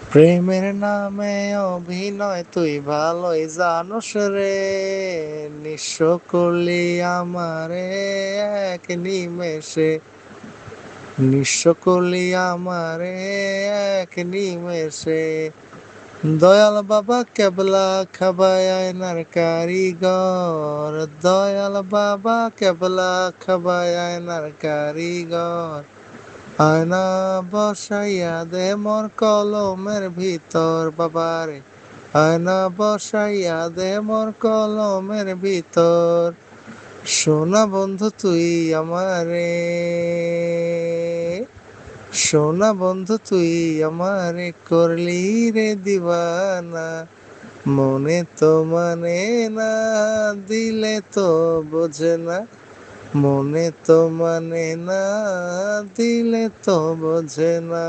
প্রেমের নামে অভিনয় তুই ভালোই জানোস রে, নিঃস্ব করলি আমারে এক নিমেষে, নিঃস্ব করলি আমারে এক নিমেষে। দয়াল বাবা কেবলা খাবায় আয়নার কারিগর, দয়াল বাবা কেবলা খাবায় আয়নার কারিগর। আয়না বসাইয়া দে মোর কলমের ভিতর বাবারে, আয়না বসাইয়া দে মোর কলমের ভিতর। সোনা বন্ধু তুই আমারে, সোনা বন্ধু তুই আমারে করলি রে দিবানা। মনে তো মানে না, দিলে তো বোঝে না, মনে তো মানে না, দিলে তো বোঝে না।